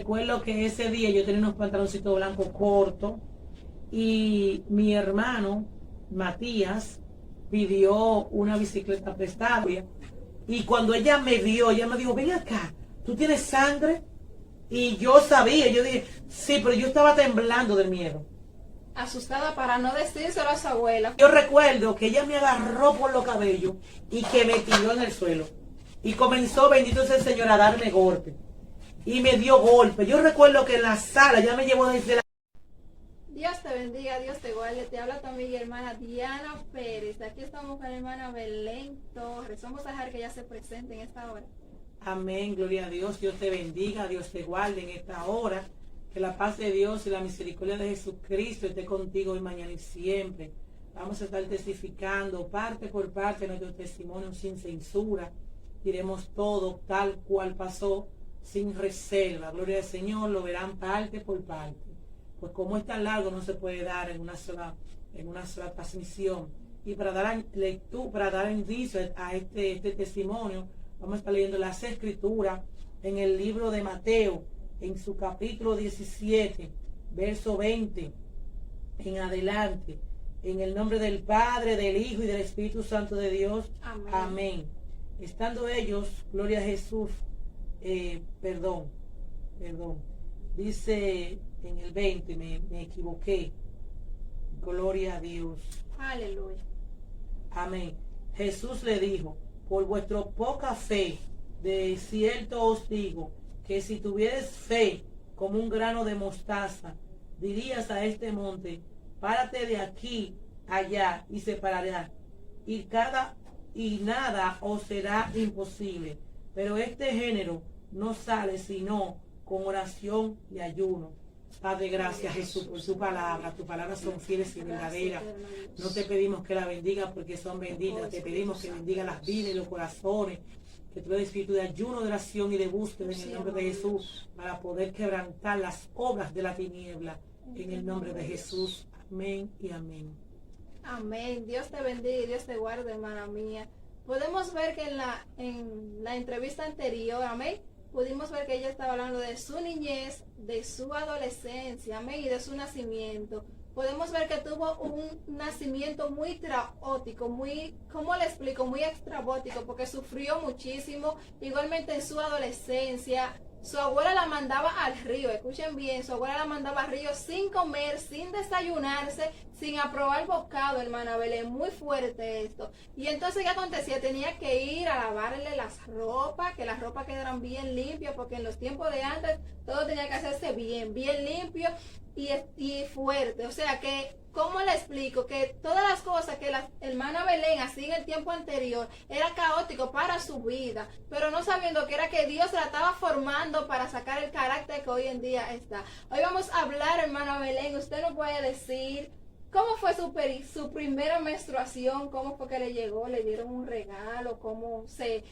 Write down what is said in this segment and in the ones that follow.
recuerdo que ese día yo tenía unos pantaloncitos blancos cortos y mi hermano Matías pidió una bicicleta prestada. Y cuando ella me vio, ella me dijo, ven acá, ¿tú tienes sangre? Y yo sabía, yo dije, sí, pero yo estaba temblando del miedo. Asustada para no decírselo a su abuela. Yo recuerdo que ella me agarró por los cabellos y que me tiró en el suelo. Y comenzó, bendito sea el Señor, a darme golpes. Y me dio golpes. Yo recuerdo que en la sala ya me llevó desde la... Dios te bendiga, Dios te guarde. Te habla tu amiga y hermana Diana Pérez. Aquí estamos con la hermana Belén Torres. Vamos a dejar que ella se presente en esta hora. Amén, gloria a Dios. Dios te bendiga, Dios te guarde en esta hora. Que la paz de Dios y la misericordia de Jesucristo esté contigo hoy, mañana y siempre. Vamos a estar testificando parte por parte de nuestro testimonio sin censura. Diremos todo tal cual pasó, sin reserva. Gloria al Señor, lo verán parte por parte. Pues como es tan largo, no se puede dar en una sola transmisión. Y para dar lectura, para dar indicio a este testimonio, vamos a estar leyendo las Escrituras en el libro de Mateo, en su capítulo 17, verso 20 en adelante. En el nombre del Padre, del Hijo y del Espíritu Santo de Dios. Amén. Amén. Estando ellos, gloria a Jesús, perdón. Dice en el 20, me equivoqué. Gloria a Dios. Aleluya. Amén. Jesús le dijo, por vuestra poca fe, de cierto os digo, que si tuvieres fe como un grano de mostaza, dirías a este monte, párate de aquí allá y se parará, y nada os será imposible. Pero este género no sale sino con oración y ayuno. Padre, gracias Jesús por tu palabra. Tus palabras son fieles y verdaderas. No te pedimos que la bendiga porque son benditas. Te pedimos que bendiga las vidas y los corazones. Que tú le des espíritu de ayuno, de oración y de búsqueda en el nombre de Jesús para poder quebrantar las obras de la tiniebla. En el nombre de Jesús. Amén y amén. Amén. Dios te bendiga y Dios te guarde, hermana mía. Podemos ver que en la entrevista anterior, amén, pudimos ver que ella estaba hablando de su niñez, de su adolescencia, amén, y de su nacimiento. Podemos ver que tuvo un nacimiento muy caótico, muy, ¿cómo le explico? Muy extrabótico, porque sufrió muchísimo. Igualmente en su adolescencia, su abuela la mandaba al río, escuchen bien, su abuela la mandaba al río sin comer, sin desayunarse, sin aprobar bocado, hermana Belén, muy fuerte esto. Y entonces, ¿qué acontecía? Tenía que ir a lavarle las ropas, que las ropas quedaran bien limpias, porque en los tiempos de antes todo tenía que hacerse bien limpio y fuerte. O sea que, ¿cómo le explico? Que todas las cosas que la hermana Belén hacía en el tiempo anterior era caótico para su vida, pero no sabiendo que era que Dios la estaba formando para sacar el carácter que hoy en día está. Hoy vamos a hablar, hermana Belén, usted nos puede decir cómo fue su primera menstruación, cómo fue que le llegó, le dieron un regalo, cómo se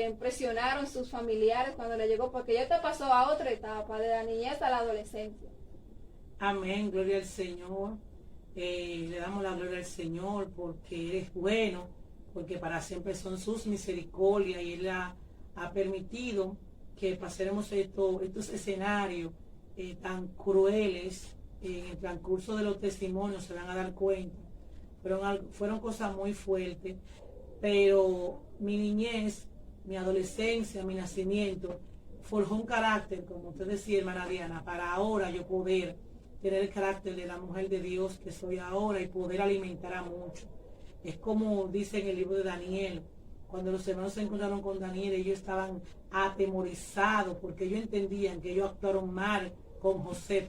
impresionaron sus familiares cuando le llegó, porque ya te pasó a otra etapa, de la niñez a la adolescencia. Amén, gloria al Señor. Le damos la gloria al Señor porque Él es bueno, porque para siempre son sus misericordias y Él ha permitido que pasemos estos escenarios tan crueles. En el transcurso de los testimonios se van a dar cuenta. Fueron cosas muy fuertes, pero mi niñez, mi adolescencia, mi nacimiento, forjó un carácter, como usted decía, hermana Diana, para ahora yo poder tener el carácter de la mujer de Dios que soy ahora y poder alimentar a muchos. Es como dice en el libro de Daniel, cuando los hermanos se encontraron con Daniel, ellos estaban atemorizados porque ellos entendían que ellos actuaron mal con José,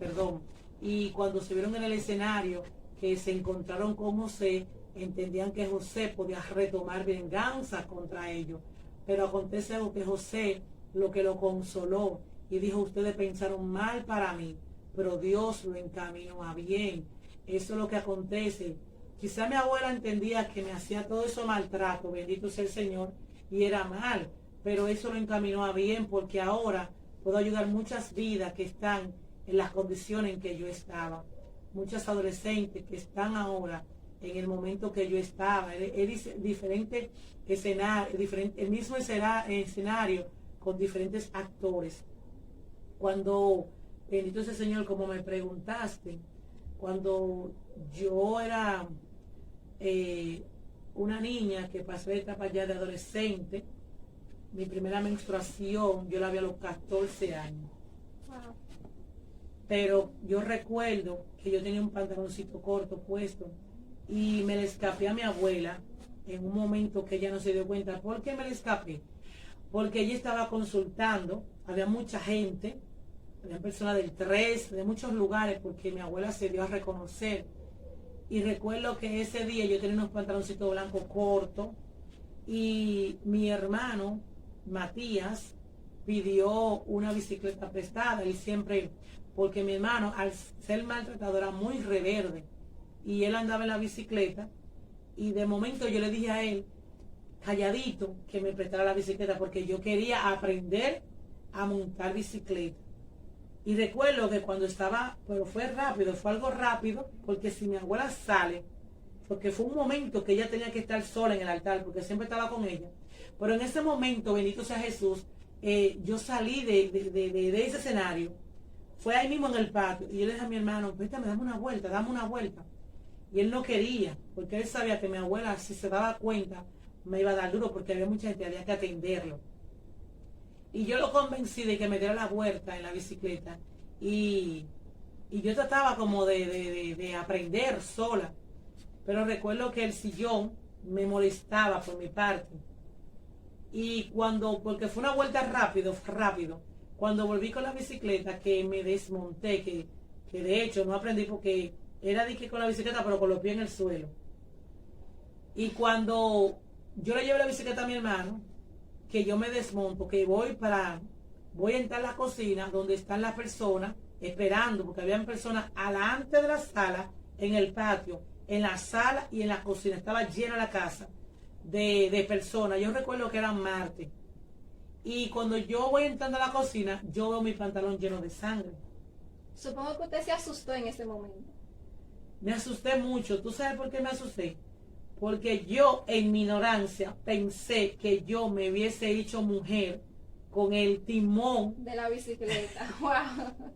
y cuando se vieron en el escenario que se encontraron con José, entendían que José podía retomar venganza contra ellos. Pero acontece algo, que José lo que lo consoló y dijo, ustedes pensaron mal para mí, pero Dios lo encaminó a bien. Eso es lo que acontece. Quizá mi abuela entendía que me hacía todo eso maltrato, bendito sea el Señor, y era mal, pero eso lo encaminó a bien, porque ahora puedo ayudar muchas vidas que están en las condiciones en que yo estaba. Muchas adolescentes que están ahora en el momento que yo estaba. Es diferente escenario, el mismo escenario con diferentes actores. Cuando, bendito sea el Señor, como me preguntaste, cuando yo era una niña que pasé de etapa ya de adolescente, mi primera menstruación, yo la vi a los 14 años. Wow. Pero yo recuerdo que yo tenía un pantaloncito corto puesto y me le escapé a mi abuela en un momento que ella no se dio cuenta. ¿Por qué me le escapé? Porque ella estaba consultando, había mucha gente, había personas del 3, de muchos lugares, porque mi abuela se dio a reconocer. Y recuerdo que ese día yo tenía unos pantaloncitos blancos cortos y mi hermano Matías pidió una bicicleta prestada. Y siempre, porque mi hermano, al ser maltratado, era muy reverde y él andaba en la bicicleta, y de momento yo le dije a él, calladito, que me prestara la bicicleta porque yo quería aprender a montar bicicleta. Y recuerdo que cuando estaba, pero fue rápido, fue algo rápido, porque si mi abuela sale, porque fue un momento que ella tenía que estar sola en el altar, porque siempre estaba con ella, pero en ese momento, bendito sea Jesús, yo salí de ese escenario, fue ahí mismo en el patio, y yo le dije a mi hermano, préstame, dame una vuelta, y él no quería, porque él sabía que mi abuela, si se daba cuenta, me iba a dar duro, porque había mucha gente, había que atenderlo. Y yo lo convencí de que me diera la vuelta en la bicicleta, y yo trataba como de aprender sola, pero recuerdo que el sillón me molestaba por mi parte. Y cuando, porque fue una vuelta rápido, cuando volví con la bicicleta, que me desmonté, que de hecho no aprendí porque era de que con la bicicleta, pero con los pies en el suelo. Y cuando yo le llevé la bicicleta a mi hermano, que yo me desmonto, que voy a entrar a la cocina donde están las personas esperando, porque habían personas alante de la sala, en el patio, en la sala y en la cocina. Estaba llena la casa de personas. Yo recuerdo que eran martes. Y cuando yo voy entrando a la cocina, yo veo mi pantalón lleno de sangre. Supongo que usted se asustó en ese momento. Me asusté mucho. ¿Tú sabes por qué me asusté? Porque yo, en mi ignorancia, pensé que yo me hubiese hecho mujer con el timón de la bicicleta. Wow.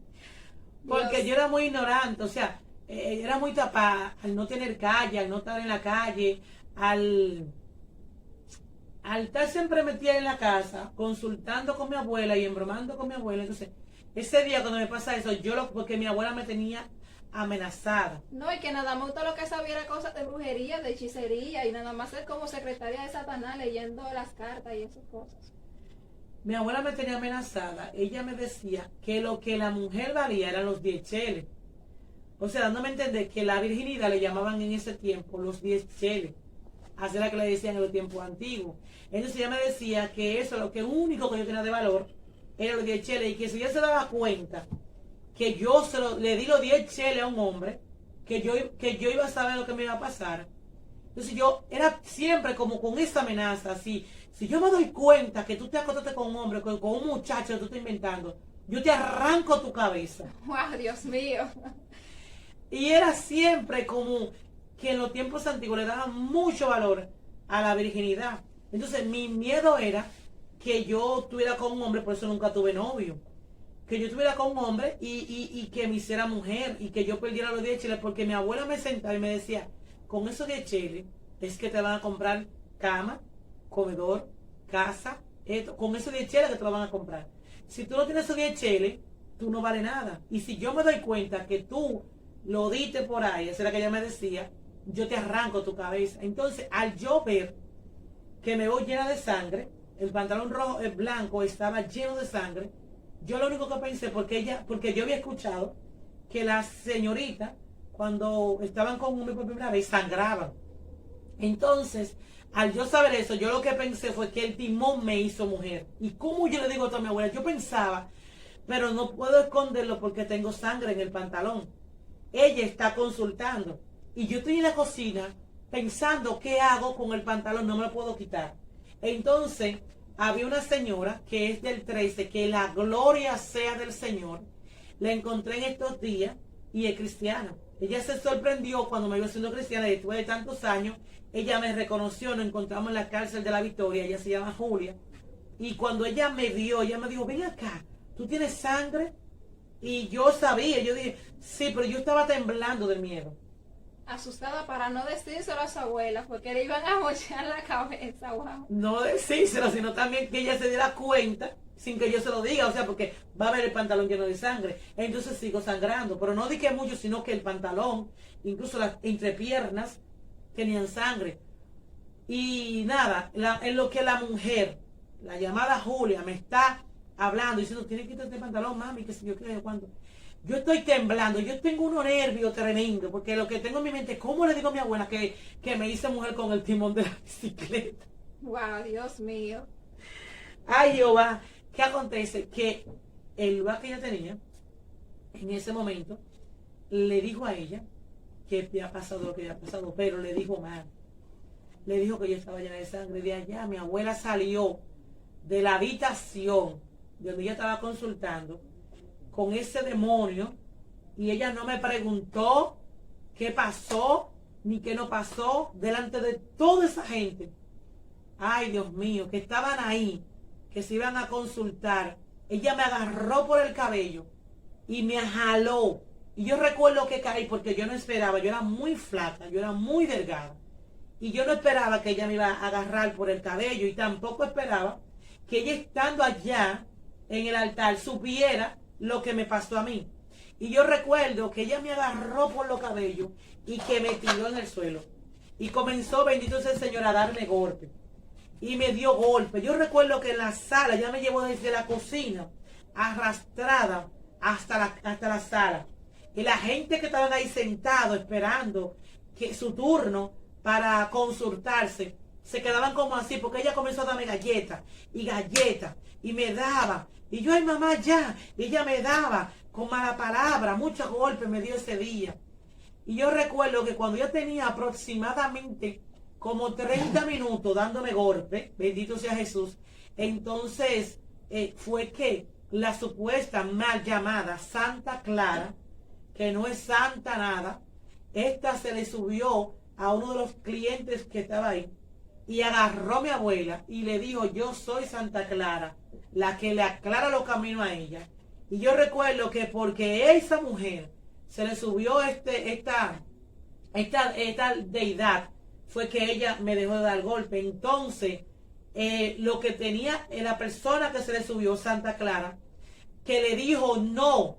Porque Dios. yo era muy ignorante, o sea, era muy tapada al no tener calle, al no estar en la calle, al estar siempre metida en la casa, consultando con mi abuela y embromando con mi abuela. Entonces, ese día cuando me pasa eso, porque mi abuela me tenía amenazada. No, y que nada más usted lo que sabía era cosas de brujería, de hechicería, y nada más ser como secretaria de Satanás leyendo las cartas y esas cosas. Mi abuela me tenía amenazada. Ella me decía que lo que la mujer valía eran los 10 cheles. O sea, dándome a entender que la virginidad le llamaban en ese tiempo los 10 cheles. Así era que le decían en los tiempos antiguos. Entonces ella me decía que eso, lo que único que yo tenía de valor, era los 10 cheles. Y que si ella se daba cuenta que yo le di los 10 cheles a un hombre, que yo iba a saber lo que me iba a pasar. Entonces yo era siempre como con esa amenaza, así. Si yo me doy cuenta que tú te acostaste con un hombre, con un muchacho que tú estás inventando, yo te arranco tu cabeza. ¡Wow, Dios mío! Y era siempre como que en los tiempos antiguos le daban mucho valor a la virginidad. Entonces mi miedo era que yo estuviera con un hombre, por eso nunca tuve novio. Que yo estuviera con un hombre y que me hiciera mujer y que yo perdiera los 10 cheles, porque mi abuela me sentaba y me decía, con esos 10 cheles es que te van a comprar cama, comedor, casa, esto, con esos 10 cheles que te lo van a comprar. Si tú no tienes esos 10 cheles, tú no vales nada. Y si yo me doy cuenta que tú lo diste por ahí, esa era que ella me decía, yo te arranco tu cabeza. Entonces, al yo ver que me voy llena de sangre, el pantalón rojo, el blanco estaba lleno de sangre, yo lo único que pensé, porque yo había escuchado que las señoritas, cuando estaban con un hombre por primera vez, sangraban. Entonces, al yo saber eso, yo lo que pensé fue que el timón me hizo mujer. Y como yo le digo a mi abuela, yo pensaba, pero no puedo esconderlo porque tengo sangre en el pantalón. Ella está consultando. Y yo estoy en la cocina pensando qué hago con el pantalón, no me lo puedo quitar. Entonces, había una señora que es del 13, que la gloria sea del Señor. La encontré en estos días y es cristiana. Ella se sorprendió cuando me vio siendo cristiana después de tantos años. Ella me reconoció, nos encontramos en la cárcel de la Victoria, ella se llama Julia. Y cuando ella me vio, ella me dijo, ven acá, ¿tú tienes sangre? Y yo sabía, yo dije, sí, pero yo estaba temblando de miedo. Asustada para no decírselo a su abuela, porque le iban a mochar la cabeza, wow. No decírselo, sino también que ella se diera cuenta sin que yo se lo diga, o sea, porque va a ver el pantalón lleno de sangre. Entonces sigo sangrando, pero no di que mucho, sino que el pantalón, incluso las entrepiernas, tenían sangre. Y nada, en lo que la mujer, la llamada Julia, me está hablando, diciendo, tienes que quitarte el pantalón, mami, que si yo qué, cuánto. Yo estoy temblando, yo tengo unos nervios tremendos, porque lo que tengo en mi mente, ¿cómo le digo a mi abuela que me hice mujer con el timón de la bicicleta? Wow, Dios mío. Ay, Jehová, ¿qué acontece? Que el lugar que ella tenía, en ese momento, le dijo a ella que había pasado lo que había pasado, pero le dijo mal. Le dijo que yo estaba llena de sangre. De allá, mi abuela salió de la habitación donde ella estaba consultando con ese demonio y ella no me preguntó qué pasó ni qué no pasó delante de toda esa gente. Ay, Dios mío, que estaban ahí, que se iban a consultar. Ella me agarró por el cabello y me jaló. Y yo recuerdo que caí porque yo no esperaba, yo era muy flaca, yo era muy delgada. Y yo no esperaba que ella me iba a agarrar por el cabello y tampoco esperaba que ella estando allá en el altar supiera lo que me pasó a mí. Y yo recuerdo que ella me agarró por los cabellos y que me tiró en el suelo. Y comenzó, bendito sea el Señor, a darme golpes. Y me dio golpes. Yo recuerdo que en la sala, ella me llevó desde la cocina, arrastrada hasta la sala. Y la gente que estaban ahí sentados esperando que su turno para consultarse, se quedaban como así, porque ella comenzó a darme galletas, y me daba, y yo, ay mamá, ya, y ella me daba, con mala palabra, muchos golpes me dio ese día. Y yo recuerdo que cuando yo tenía aproximadamente como 30 minutos dándome golpes, bendito sea Jesús, entonces fue que la supuesta mal llamada Santa Clara, que no es santa nada, esta se le subió a uno de los clientes que estaba ahí y agarró a mi abuela y le dijo, yo soy Santa Clara, la que le aclara los caminos a ella. Y yo recuerdo que porque esa mujer se le subió esta deidad, fue que ella me dejó de dar golpe. Entonces, lo que tenía la persona que se le subió, Santa Clara, que le dijo, no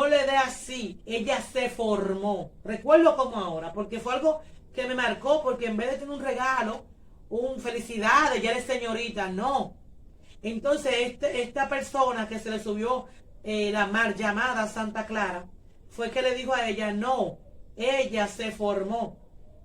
le dé así, ella se formó. Recuerdo como ahora, porque fue algo que me marcó, porque en vez de tener un regalo, un felicidades, ya eres señorita, no. Entonces esta persona que se le subió la mal llamada Santa Clara, fue que le dijo a ella, no, ella se formó.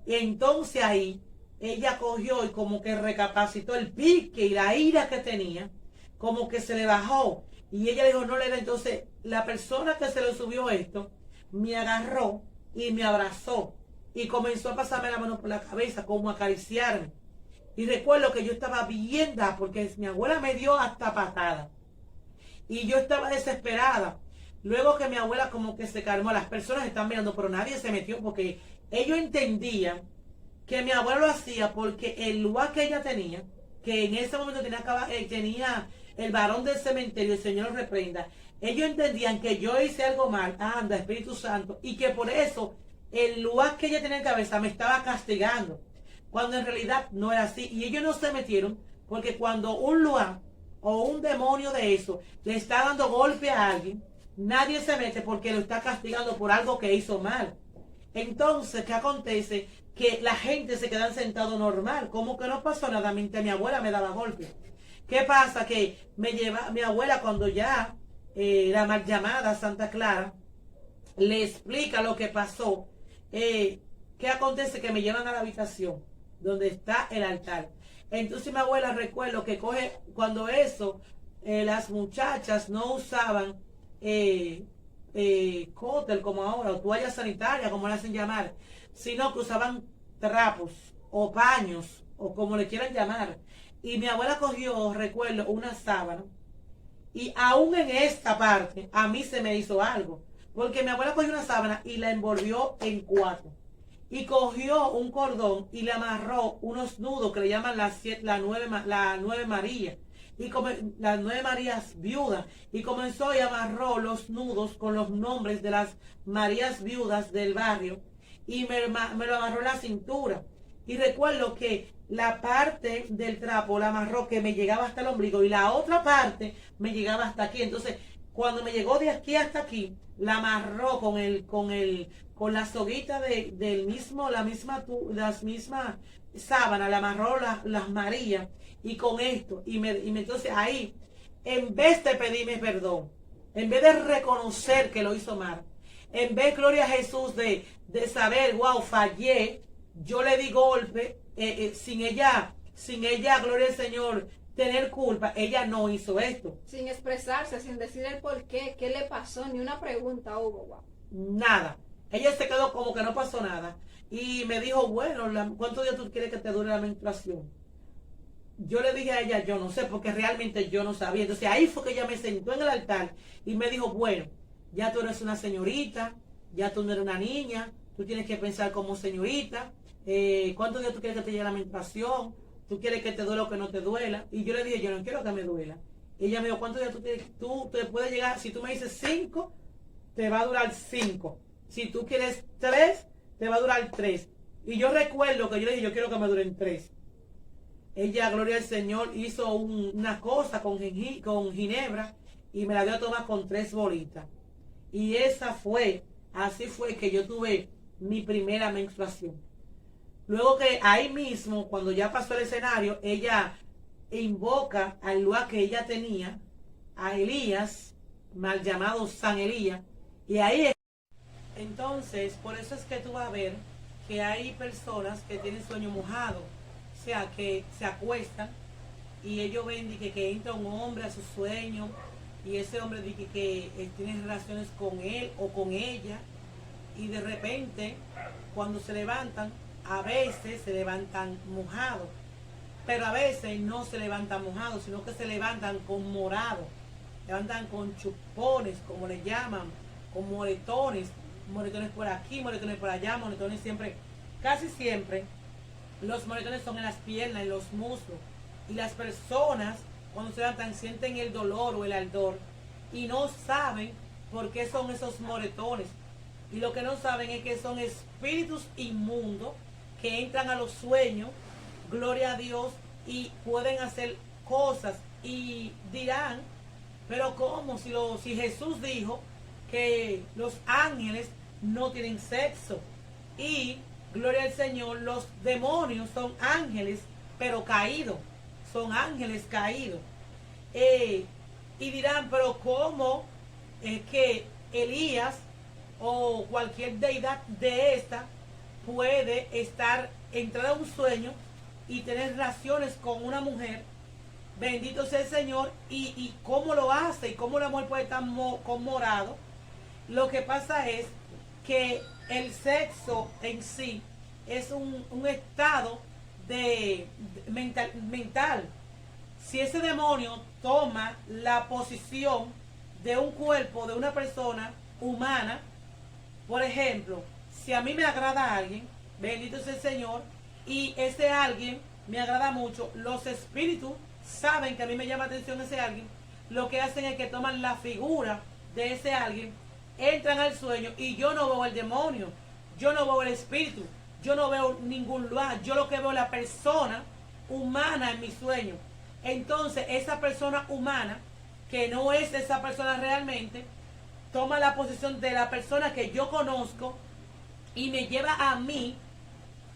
Y entonces ahí, ella cogió y como que recapacitó el pique y la ira que tenía, como que se le bajó. Y ella dijo, no le da. Entonces la persona que se le subió esto, me agarró y me abrazó. Y comenzó a pasarme la mano por la cabeza, como a acariciarme. Y recuerdo que yo estaba vienda porque mi abuela me dio hasta patada. Y yo estaba desesperada. Luego que mi abuela como que se calmó, las personas estaban mirando, pero nadie se metió porque ellos entendían que mi abuela lo hacía porque el lugar que ella tenía, que en ese momento tenía el varón del cementerio, el Señor lo reprenda, ellos entendían que yo hice algo mal, anda, Espíritu Santo, y que por eso el lugar que ella tenía en cabeza me estaba castigando, cuando en realidad no era así. Y ellos no se metieron porque cuando un lugar o un demonio de eso le está dando golpe a alguien, nadie se mete porque lo está castigando por algo que hizo mal. Entonces, ¿qué acontece? Que la gente se queda sentado normal, como que no pasó nada, mientras mi abuela me daba golpe. ¿Qué pasa? Que mi abuela, cuando ya la mal llamada Santa Clara le explica lo que pasó, ¿qué acontece? Que me llevan a la habitación donde está el altar. Entonces mi abuela, recuerdo que cuando eso, las muchachas no usaban cótel como ahora, o toalla sanitaria como le hacen llamar, sino que usaban trapos o paños o como le quieran llamar. Y mi abuela cogió, recuerdo, una sábana, y aún en esta parte a mí se me hizo algo, porque mi abuela cogió una sábana y la envolvió en 4 y cogió un cordón y le amarró unos nudos que le llaman la 9 María, y las 9 Marías viudas, y comenzó y amarró los nudos con los nombres de las Marías viudas del barrio, y me lo amarró en la cintura. Y recuerdo que la parte del trapo la amarró que me llegaba hasta el ombligo y la otra parte me llegaba hasta aquí. Entonces, cuando me llegó de aquí hasta aquí, la amarró con la soguita del mismo, las mismas sábanas, la amarró las Marías, y con esto, entonces ahí, en vez de pedirme perdón, en vez de reconocer que lo hizo mal, en vez, gloria a Jesús, de saber, wow, fallé, yo le di golpe, sin ella, gloria al Señor, tener culpa, ella no hizo esto. Sin expresarse, sin decir el por qué le pasó, ni una pregunta hubo, wow. Nada. Ella se quedó como que no pasó nada. Y me dijo, bueno, ¿cuántos días tú quieres que te dure la menstruación? Yo le dije a ella, yo no sé, porque realmente yo no sabía. Entonces ahí fue que ella me sentó en el altar y me dijo, bueno, ya tú eres una señorita, ya tú no eres una niña, tú tienes que pensar como señorita. ¿Cuántos días tú quieres que te llegue la menstruación? ¿Tú quieres que te duela o que no te duela? Y yo le dije, yo no quiero que me duela. Y ella me dijo, ¿cuántos días tú te puedes llegar? Si tú me dices 5, te va a durar 5. Si tú quieres 3, te va a durar 3. Y yo recuerdo que yo le dije, yo quiero que me duren 3. Ella, gloria al Señor, hizo una cosa con ginebra y me la dio a tomar con 3 bolitas. Y así fue que yo tuve mi primera menstruación. Luego que ahí mismo, cuando ya pasó el escenario, ella invoca al lugar que ella tenía, a Elías, mal llamado San Elías, y ahí entonces, por eso es que tú vas a ver que hay personas que tienen sueño mojado, o sea, que se acuestan y ellos ven que entra un hombre a su sueño y ese hombre dice que tiene relaciones con él o con ella, y de repente cuando se levantan, a veces se levantan mojados, pero a veces no se levantan mojados, sino que se levantan con morado, levantan con chupones, como le llaman, con moretones por aquí, moretones por allá, moretones siempre, casi siempre, los moretones son en las piernas, en los muslos, y las personas cuando se levantan sienten el dolor o el ardor y no saben por qué son esos moretones, y lo que no saben es que son espíritus inmundos que entran a los sueños, gloria a Dios, y pueden hacer cosas, y dirán, pero ¿cómo? Si Jesús dijo que los ángeles no tienen sexo, y gloria al Señor, los demonios son ángeles, pero caídos, son ángeles caídos. Y dirán, pero ¿cómo es que Elías o cualquier deidad de esta puede entrar a un sueño y tener relaciones con una mujer? Bendito sea el Señor. Y cómo lo hace y cómo la mujer puede estar con morado. Lo que pasa es que el sexo en sí es un estado mental. Si ese demonio toma la posición de un cuerpo de una persona humana, por ejemplo, si a mí me agrada alguien, bendito sea el Señor, y ese alguien me agrada mucho, los espíritus saben que a mí me llama atención ese alguien, lo que hacen es que toman la figura de ese alguien, entran al sueño, y yo no veo el demonio, yo no veo el espíritu, yo no veo ningún lugar, yo lo que veo es la persona humana en mi sueño. Entonces esa persona humana, que no es esa persona realmente, toma la posición de la persona que yo conozco y me lleva a mí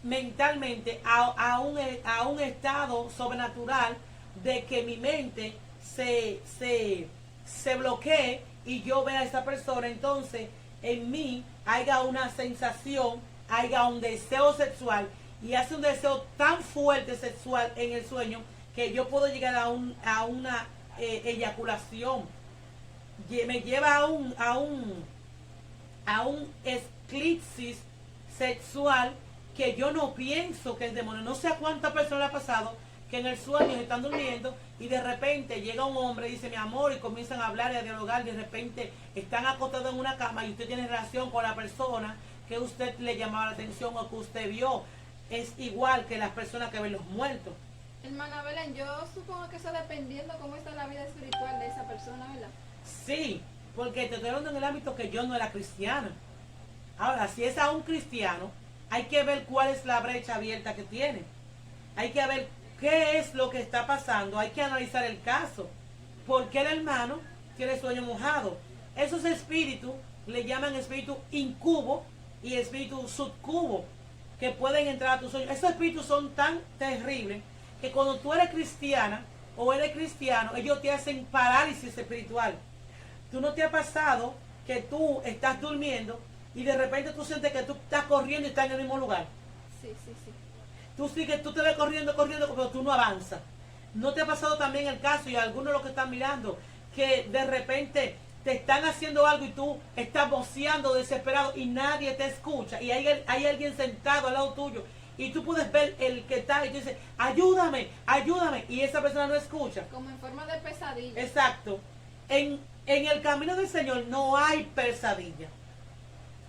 mentalmente a un estado sobrenatural de que mi mente se bloquee y yo vea a esa persona. Entonces en mí haya una sensación, haya un deseo sexual, y hace un deseo tan fuerte sexual en el sueño que yo puedo llegar a una eyaculación. Me lleva a un eclipsis sexual que yo no pienso que es demonio. No sé a cuántas personas le ha pasado que en el sueño están durmiendo y de repente llega un hombre y dice mi amor, y comienzan a hablar y a dialogar. De repente están acostados en una cama y usted tiene relación con la persona que usted le llamaba la atención o que usted vio. Es igual que las personas que ven los muertos. Hermana Belén, yo supongo que eso dependiendo cómo está la vida espiritual de esa persona, ¿verdad? Sí, porque te estoy hablando en el ámbito que yo no era cristiana. Ahora, si es a un cristiano, hay que ver cuál es la brecha abierta que tiene. Hay que ver qué es lo que está pasando. Hay que analizar el caso. ¿Por qué el hermano tiene sueño mojado? Esos espíritus le llaman espíritu incubo y espíritu subcubo, que pueden entrar a tus sueños. Esos espíritus son tan terribles que cuando tú eres cristiana o eres cristiano, ellos te hacen parálisis espiritual. ¿Tú no te ha pasado que tú estás durmiendo y de repente tú sientes que tú estás corriendo y estás en el mismo lugar? Sí, sí, sí. Tú te ves corriendo, pero tú no avanzas. ¿No te ha pasado también el caso, y algunos de los que están mirando, que de repente te están haciendo algo y tú estás voceando desesperado y nadie te escucha y hay alguien sentado al lado tuyo y tú puedes ver el que está y tú dices, ayúdame, ayúdame, y esa persona no escucha? Como en forma de pesadilla. Exacto. En el camino del Señor no hay pesadilla.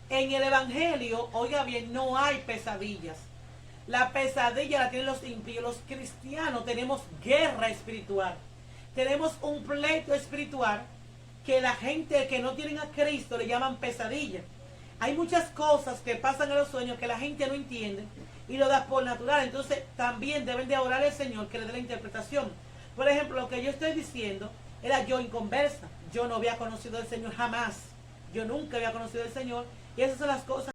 En el Evangelio, oiga bien, no hay pesadillas. La pesadilla la tienen los impíos. Los cristianos tenemos guerra espiritual. Tenemos un pleito espiritual que la gente que no tienen a Cristo le llaman pesadilla. Hay muchas cosas que pasan en los sueños que la gente no entiende y lo da por natural. Entonces también deben de orar al Señor que le dé la interpretación. Por ejemplo, lo que yo estoy diciendo era yo inconversa. Yo no había conocido al Señor jamás. Yo nunca había conocido al Señor. Y esas son las cosas